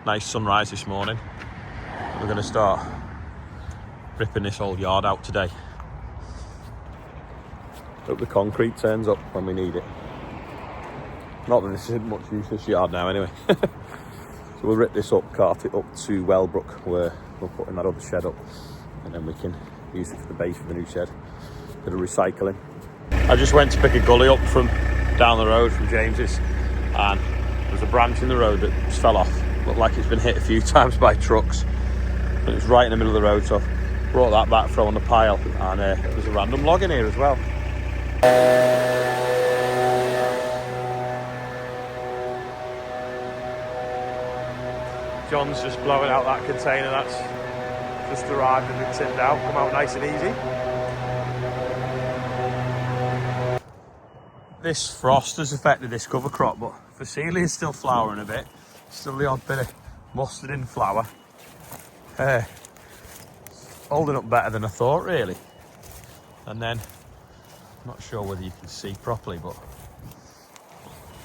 Nice sunrise this morning. We're going to start ripping this whole yard out today. Hope the concrete turns up when we need it. Not that this isn't much use, this yard now anyway. So we'll rip this up, cart it up to Wellbrook where we're putting that other shed up, and then we can use it for the base for the new shed. Bit of recycling. I just went to pick a gully up from down the road from James's, and there's a branch in the road that just fell off. Looked like it's been hit a few times by trucks, but it was right in the middle of the road, so I brought that back, throw on the pile, and there's a random log in here as well. John's just blowing out that container that's just arrived and been tinned out. Come out nice and easy. This frost has affected this cover crop, but Phacelia is still flowering a bit. Still the odd bit of mustard in flower. Holding up better than I thought, really. And then, I'm not sure whether you can see properly, but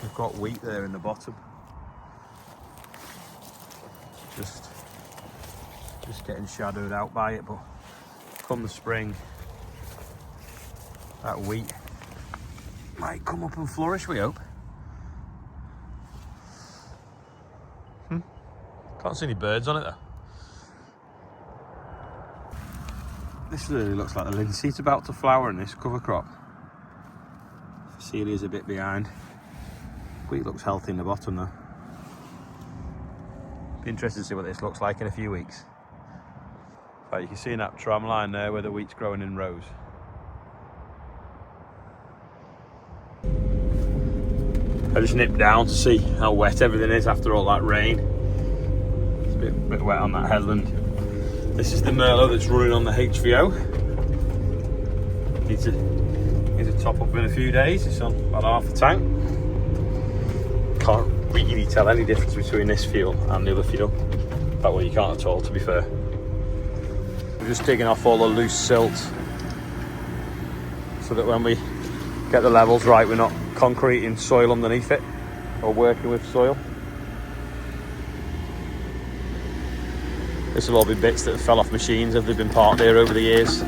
we've got wheat there in the bottom. Just getting shadowed out by it, but come the spring, that wheat might come up and flourish, we hope. Can't see any birds on it though. This really looks like the linseed's about to flower in this cover crop. Phacelia's a bit behind. Wheat looks healthy in the bottom though. Be interested to see what this looks like in a few weeks. In fact, you can see in that tram line there where the wheat's growing in rows. I just nipped down to see how wet everything is after all that rain. It's a bit wet on that headland. This is the Merlot that's running on the HVO. Needs to top up in a few days. It's on about half the tank. Can't really tell any difference between this fuel and the other fuel. That way you can't at all, to be fair. We're just digging off all the loose silt so that when we get the levels right, we're not concreting soil underneath it or working with soil. This will all be bits that fell off machines as they've been parked here over the years.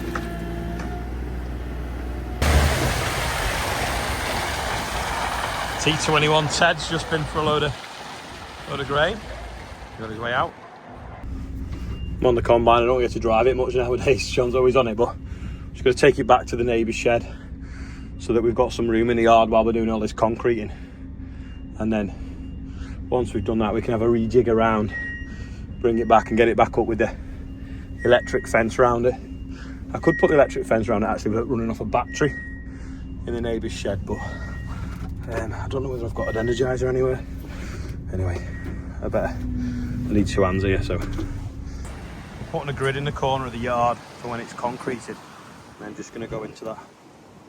T21 Ted's just been for a load of grain. He's on his way out. I'm on the combine. I don't get to drive it much nowadays. John's always on it, but I'm just going to take it back to the neighbour's shed so that we've got some room in the yard while we're doing all this concreting. And then once we've done that, we can have a rejig around, bring it back and get it back up with the electric fence around it. I could put the electric fence around it actually without running off a battery in the neighbour's shed, but I don't know whether I've got an energizer anywhere. Anyway, I need two hands here, so I'm putting a grid in the corner of the yard for when it's concreted, and I'm just going to go into that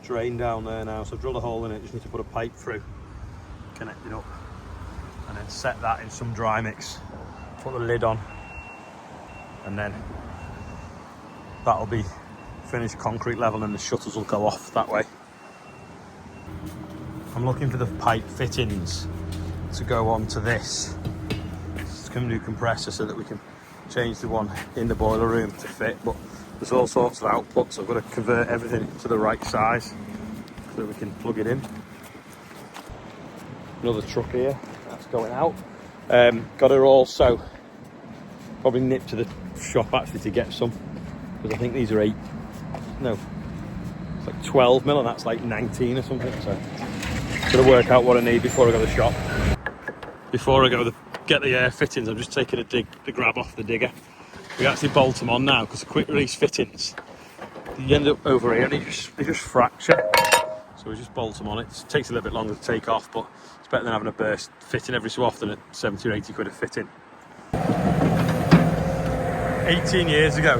drain down there now. So I've drilled a hole in it, just need to put a pipe through, connect it up, and then set that in some dry mix, put the lid on, and then that'll be finished concrete level and the shutters will go off that way. I'm looking for the pipe fittings to go onto this. It's a new compressor so that we can change the one in the boiler room to fit, but there's all sorts of outputs. I've got to convert everything to the right size so we can plug it in. Another truck here, that's going out. Got to also probably nip to the shop actually to get some, because I think these are it's like 12 mil and that's like 19 or something, so gonna work out what I need before I go to the shop. Before I go get the fittings, I'm just taking the grab off the digger. We actually bolt them on now because the quick release fittings, you end up over here and they just fracture. So we just bolt them on. It takes a little bit longer to take off, but it's better than having a burst fitting every so often at 70 or 80 quid a fitting. 18 years ago,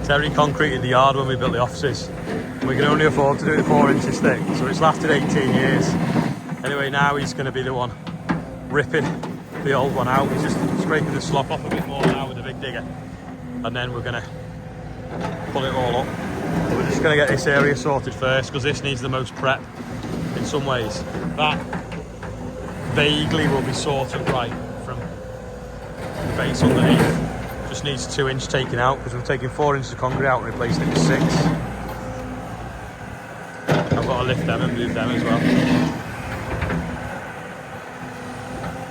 Terry concreted the yard when we built the offices. We can only afford to do it 4 inches thick, so it's lasted 18 years. Anyway, now he's going to be the one ripping the old one out. He's just scraping the slop off a bit more now with the big digger, and then we're going to pull it all up. But we're just going to get this area sorted first because this needs the most prep in some ways. That vaguely will be sorted right from the base underneath. Just needs 2 inch taken out because we're taking 4 inches of concrete out and replacing it with 6. I've got to lift them and move them as well.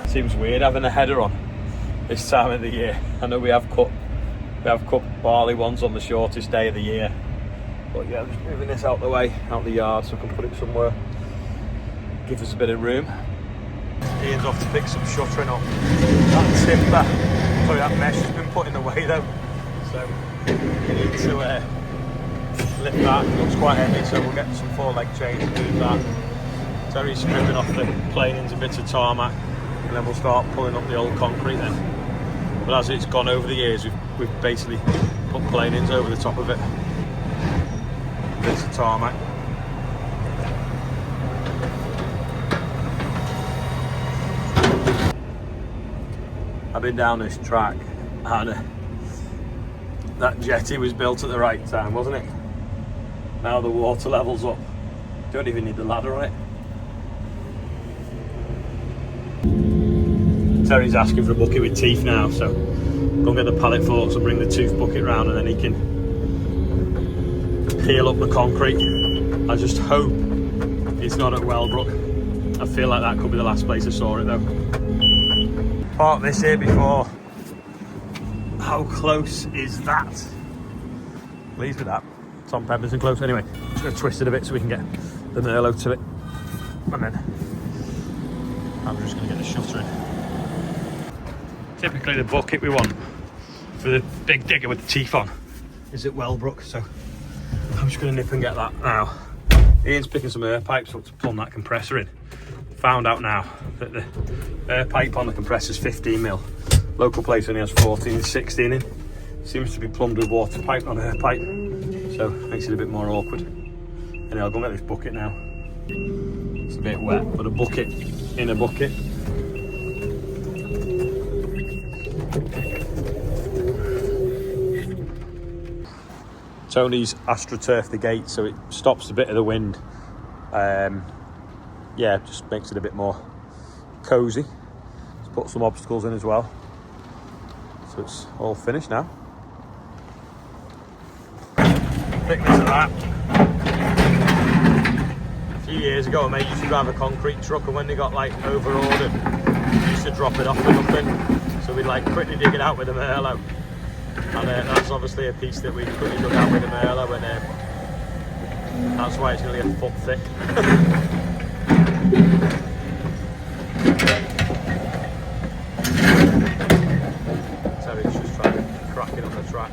Seems weird having a header on this time of the year. I know we have cut barley ones on the shortest day of the year, but yeah, I'm just moving this out the way, out the yard, so I can put it somewhere, give us a bit of room. Ian's off to pick some shuttering up. That timber, sorry, that mesh has been put in the way though, so we need to lift that. It looks quite heavy, so we'll get some 4-leg chains and move that. Terry's stripping off the planings and bits of tarmac, and then we'll start pulling up the old concrete then. But as it's gone over the years, we've basically put planings over the top of it. Bits of tarmac. I've been down this track and that jetty was built at the right time, wasn't it? Now the water level's up. Don't even need the ladder on it. Terry's asking for a bucket with teeth now, so go and get the pallet forks and bring the tooth bucket round, and then he can peel up the concrete. I just hope it's not at Wellbrook. I feel like that could be the last place I saw it though. Parked this here before. How close is that? Pleased with that. Tom Pemberton close. Anyway, just going to twist it a bit so we can get the Merlot to it. And then I'm just going to get the shutter in. Typically the bucket we want for the big digger with the teeth on is at Wellbrook, so I'm just going to nip and get that now. Ian's picking some air pipes up to plumb that compressor in. Found out now that the air pipe on the compressor is 15mm. Local place only has 14 and 16 in. Seems to be plumbed with water pipe, not air pipe, so makes it a bit more awkward. Anyway, I'll go and get this bucket now. It's a bit wet, but a bucket in a bucket. Tony's astroturfed the gate so it stops a bit of the wind. Yeah, just makes it a bit more cosy. Let's put some obstacles in as well. So it's all finished now. Thickness of that. A few years ago, a mate used to drive a concrete truck, and when they got like over-ordered, he used to drop it off for nothing. So we'd like quickly dig it out with a Merlot. And that's obviously a piece that we quickly dug out with a Merlot, and that's why it's nearly a foot thick. Terry's just trying to crack it on the track.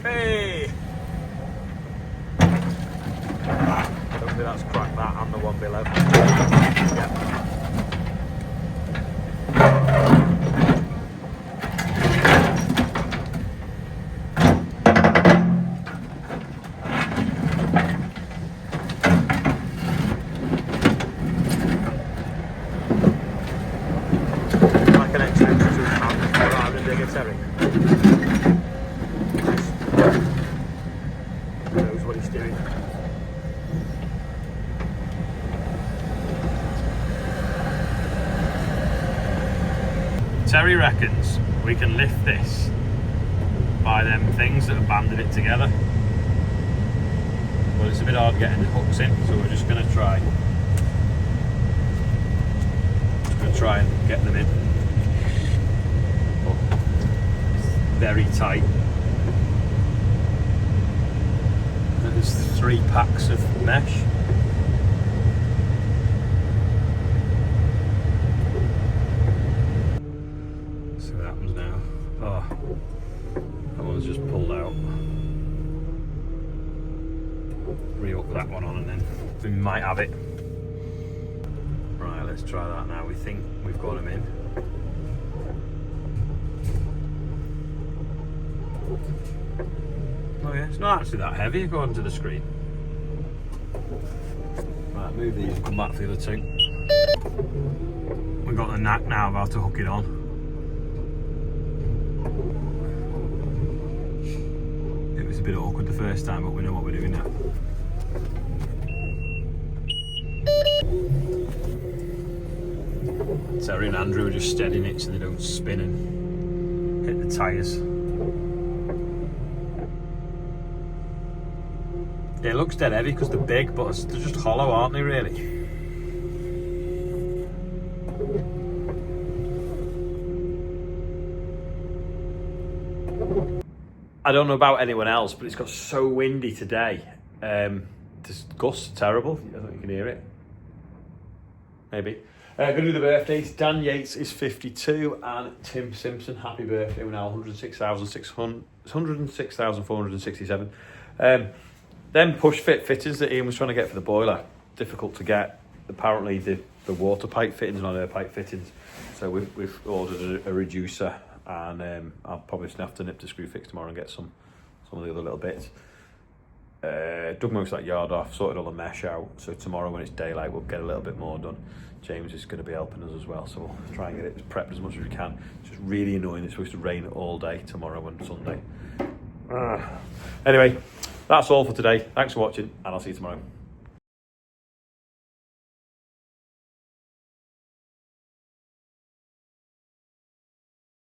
Hey! Hopefully that's cracked that and the one below. Yeah. Knows what he's doing. Terry reckons we can lift this by them things that have banded it together. Well, it's a bit hard getting the hooks in, so we're just going to try. And get them in. But it's very tight. And there's 3 packs of mesh. See what happens now. Oh, that one's just pulled out. Re-hook that one on and then we might have it. Right, let's try that now. We think we've got them in. Oh yeah, it's not actually that heavy according to the screen. Right, move these and come back for the other 2. We've got the knack now of how to hook it on. It was a bit awkward the first time, but we know what we're doing now. Terry and Andrew are just steadying it so they don't spin and hit the tyres. It looks dead heavy because they're big, but they're just hollow, aren't they, really? I don't know about anyone else, but it's got so windy today. This gusts are terrible. I don't know if you can hear it. Maybe. Going to do the birthdays. Dan Yates is 52 and Tim Simpson, happy birthday. We're now 106,467. Then push fit fitters that Ian was trying to get for the boiler. Difficult to get. Apparently the water pipe fittings, not air pipe fittings. So we've ordered a reducer, and I'll probably have to nip to screw fix tomorrow and get some of the other little bits. Dug most of that yard off, sorted all the mesh out, so tomorrow when it's daylight we'll get a little bit more done. James is going to be helping us as well, so we'll try and get it prepped as much as we can. It's just really annoying, it's supposed to rain all day tomorrow and Sunday. Anyway, that's all for today. Thanks for watching, and I'll see you tomorrow.